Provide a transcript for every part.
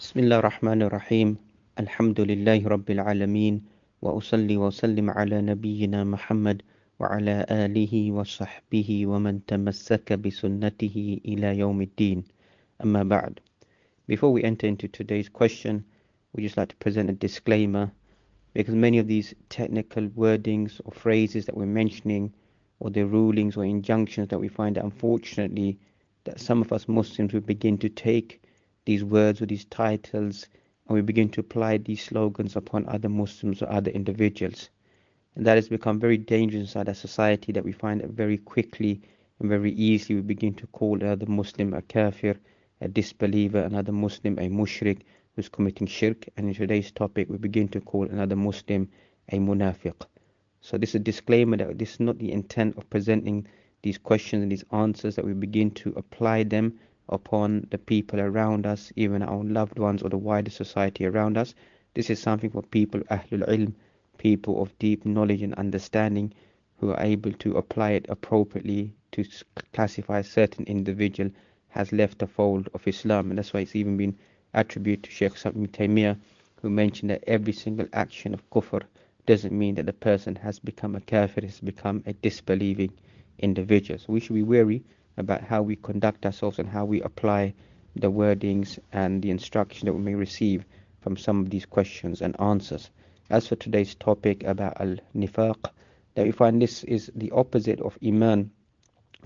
بسم الله الرحمن الرحيم. الحمد لله رب العالمين، وأصلي وسلم على نبينا محمد وعلى آله وصحبه ومن تمسك بسنته إلى يوم الدين. أما بعد. Before we enter into today's question, we just like to present a disclaimer, because many of these technical wordings or phrases that we're mentioning, or the rulings or injunctions that we find, unfortunately, that some of us Muslims will begin to take these words or these titles and we begin to apply these slogans upon other Muslims or other individuals. And that has become very dangerous inside our society, that we find that very quickly and very easily we begin to call another Muslim a kafir, a disbeliever, another Muslim a mushrik who's committing shirk, and in today's topic we begin to call another Muslim a munafiq. So this is a disclaimer that this is not the intent of presenting these questions and these answers, that we begin to apply them upon the people around us, even our own loved ones or the wider society around us. This is something for people, Ahlul Ilm, people of deep knowledge and understanding, who are able to apply it appropriately to classify a certain individual has left the fold of Islam. And that's why it's even been attributed to Shaykh Ibn Taymiyyah, who mentioned that every single action of kufr doesn't mean that the person has become a kafir, has become a disbelieving individual. So we should be wary about how we conduct ourselves and how we apply the wordings and the instruction that we may receive from some of these questions and answers. As for today's topic about al-nifaq, that we find this is the opposite of iman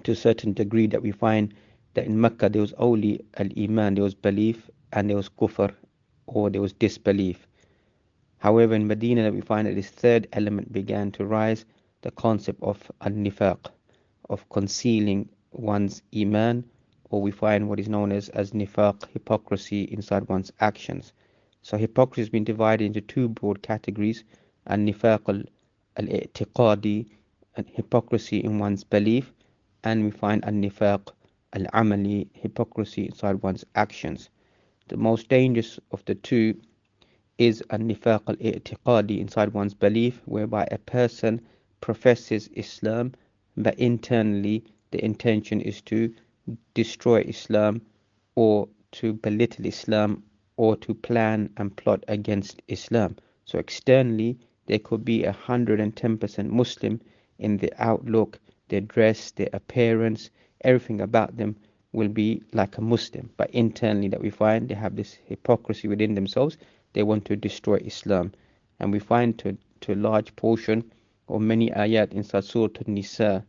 to a certain degree, that we find that in Mecca there was only al-iman, there was belief, and there was kufr, or there was disbelief. However, in Medina that we find that this third element began to rise, the concept of al-nifaq, of concealing one's iman, or we find what is known as nifaq, hypocrisy inside one's actions. So hypocrisy has been divided into two broad categories: al-nifaq al-i'tiqadi, hypocrisy in one's belief, and we find al-nifaq al-amali, hypocrisy inside one's actions. The most dangerous of the two is al-nifaq al-i'tiqadi, inside one's belief, whereby a person professes Islam, but internally the intention is to destroy Islam, or to belittle Islam, or to plan and plot against Islam. So externally they could be 110% Muslim in their outlook, their dress, their appearance, everything about them will be like a Muslim, but internally that we find they have this hypocrisy within themselves. They want to destroy Islam. And we find to a large portion, or many ayat inside Surah An-Nisa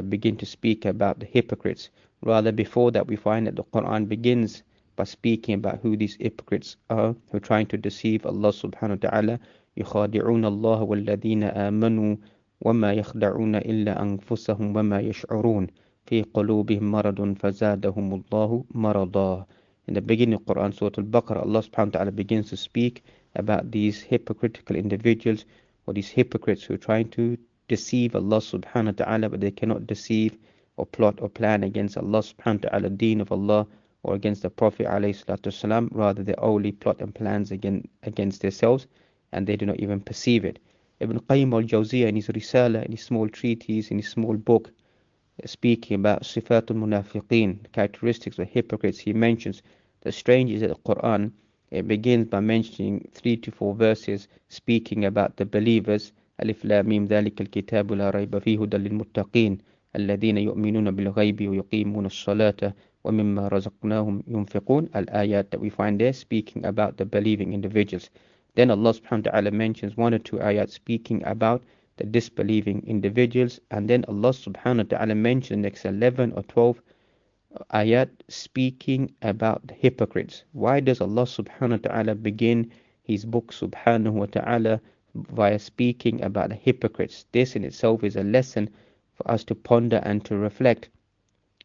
begin to speak about the hypocrites. Rather, before that, we find that the Quran begins by speaking about who these hypocrites are, who are trying to deceive Allah subhanahu wa ta'ala. يُخَادِعُونَ اللَّهَ وَالَّذِينَ آمَنُوا وَمَا يَخْدَعُونَ إِلَّا أَنفُسَهُمْ وَمَا يَشْعُرُونَ فِي قُلُوبِهِمْ مَرَضٌ فَزَادَهُمُ اللَّهُ مَرَضًا. In the beginning of Quran, Surah Al-Baqarah, Allah subhanahu wa ta'ala begins to speak about these hypocritical individuals, or these hypocrites who are trying to deceive Allah subhanahu wa ta'ala, but they cannot deceive or plot or plan against Allah subhanahu wa ta'ala, deen of Allah, or against the Prophet alayhi salatu wasalam. Rather, they only plot and plans against themselves, and they do not even perceive it. Ibn Qayyim al-Jawziyah, in his Risala, in his small treatise, in his small book, speaking about Sifatul Munafiqeen, characteristics of hypocrites, he mentions the strange is that the Quran, it begins by mentioning 3 to 4 verses speaking about the believers. ألف لام ميم ذلك الكتاب لا ريب فيه هدى للمتقين الذين يؤمنون بالغيب ويقيمون الصلاة ومما رزقناهم ينفقون. Al-ayat that we find there speaking about the believing individuals. Then Allah subhanahu wa ta'ala mentions 1 or 2 ayat speaking about the disbelieving individuals, and then Allah subhanahu wa ta'ala mentions next 11 or 12 ayat speaking about the hypocrites. Why does Allah subhanahu wa ta'ala begin his book subhanahu wa ta'ala via speaking about the hypocrites? This in itself is a lesson for us to ponder and to reflect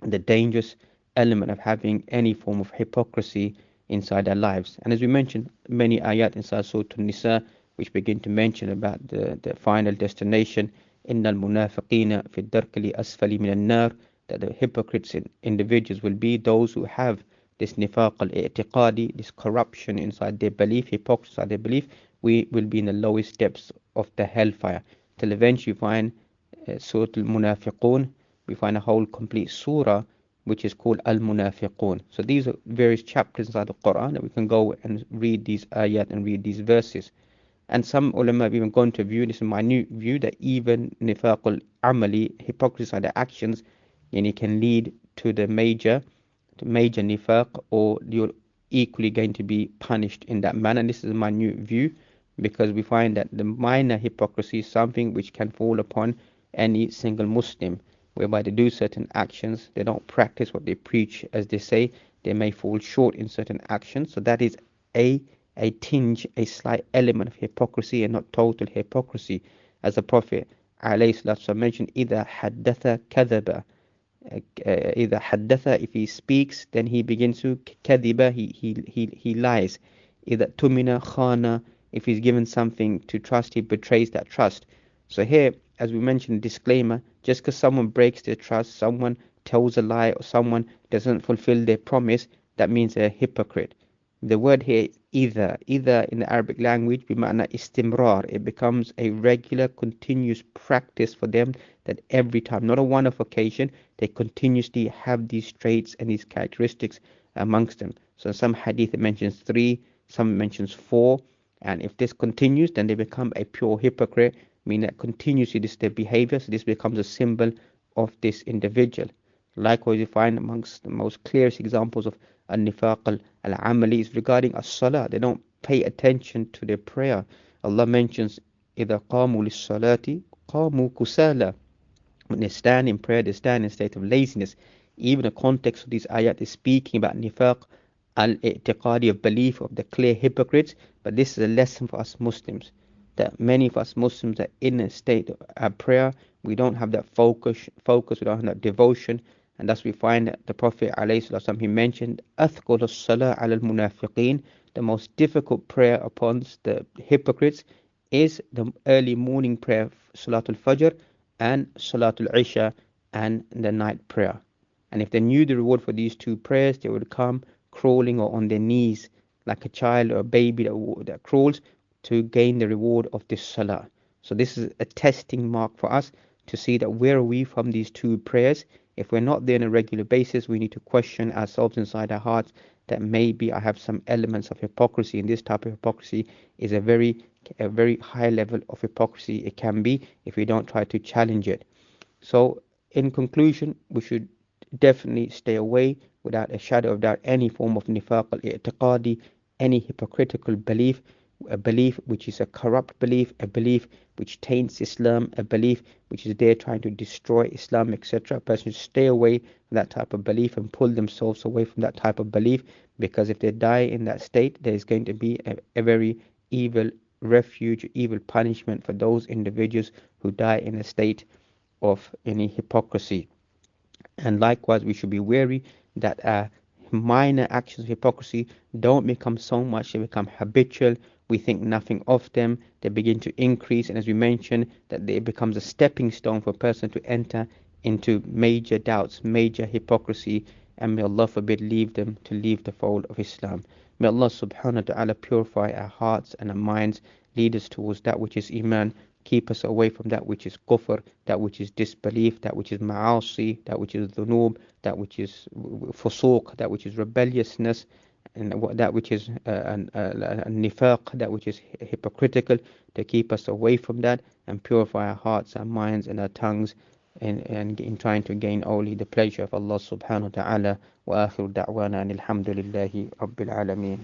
the dangerous element of having any form of hypocrisy inside our lives. And as we mentioned, many ayat inside Surah An-Nisa which begin to mention about the final destination, innal munafiqina fi ad-darki asfali min an-nar, that the hypocrites individuals will be those who have this nifaq al-i'tiqadi, this corruption inside their belief, hypocrisy inside their belief. We will be in the lowest depths of the hellfire, till eventually you find Surah al-Munafiqun, we find a whole complete surah which is called Al-Munafiqun. So these are various chapters inside the Quran that we can go and read these ayat and read these verses. And some ulama have even gone to view, this is my new view, that even nifaqul amali, hypocrisy are the actions, and it can lead to the major nifaq, or you're equally going to be punished in that manner. This is my new view, because we find that the minor hypocrisy is something which can fall upon any single Muslim, whereby they do certain actions, they don't practice what they preach, as they say, they may fall short in certain actions. So that is a tinge, a slight element of hypocrisy, and not total hypocrisy. As the Prophet ﷺ mentioned, إِذَا حَدَّثَ كَذَبَ. إِذَا حَدَّثَ, if he speaks, then he begins to كَذِبَ, he lies. إِذَا تُمِنَ خَانَ, if he's given something to trust, he betrays that trust. So here, as we mentioned, disclaimer, just because someone breaks their trust, someone tells a lie, or someone doesn't fulfill their promise, that means they're a hypocrite. The word here is either in the Arabic language, bima'na istimrar. It becomes a regular, continuous practice for them, that every time, not a one-off occasion, they continuously have these traits and these characteristics amongst them. So some hadith it mentions 3, some mentions 4, and if this continues, then they become a pure hypocrite, meaning that continuously this is their behavior, so this becomes a symbol of this individual. Likewise, you find amongst the most clearest examples of al-nifaq al-amali is regarding as-salah. They don't pay attention to their prayer. Allah mentions, إِذَا قَامُوا لِلصَّلَاةِ قَامُوا كُسَالَى. When they stand in prayer, they stand in a state of laziness. Even the context of these ayat is speaking about nifaq al-i'tiqadi, of belief of the clear hypocrites. But this is a lesson for us Muslims, that many of us Muslims are in a state of prayer. We don't have that focus, we don't have that devotion. And thus we find that the Prophet ﷺ, he mentioned, أَثْقُلُ الصَّلَاةِ عَلَى الْمُنَافِقِينَ, the most difficult prayer upon the hypocrites is the early morning prayer, Salatul Fajr, and Salatul Isha, and the night prayer. And if they knew the reward for these two prayers, they would come crawling or on their knees like a child or a baby that crawls to gain the reward of this salah. So this is a testing mark for us to see that where are we from these two prayers. If we're not there on a regular basis, we need to question ourselves inside our hearts that maybe I have some elements of hypocrisy, and this type of hypocrisy is a very high level of hypocrisy. It can be, if we don't try to challenge it. So in conclusion, we should definitely stay away, without a shadow of doubt, any form of nifaq al-i'tiqadi, any hypocritical belief, a belief which is a corrupt belief, a belief which taints Islam, a belief which is there trying to destroy Islam, etc. A person should stay away from that type of belief and pull themselves away from that type of belief, because if they die in that state, there is going to be a very evil refuge, evil punishment for those individuals who die in a state of any hypocrisy. And likewise, we should be wary that minor actions of hypocrisy don't become so much, they become habitual. We think nothing of them, they begin to increase, and as we mentioned, that it becomes a stepping stone for a person to enter into major doubts, major hypocrisy, and may Allah forbid leave them to leave the fold of Islam. May Allah subhanahu wa ta'ala purify our hearts and our minds, lead us towards that which is iman, keep us away from that which is kufr, that which is disbelief, that which is ma'asi, that which is dhunub, that which is fusuq, that which is rebelliousness, and that which is nifaq, that which is hypocritical, to keep us away from that and purify our hearts, our minds and our tongues in trying to gain only the pleasure of Allah subhanahu wa ta'ala. Wa akhiru da'wana alhamdulillahi rabbil alameen.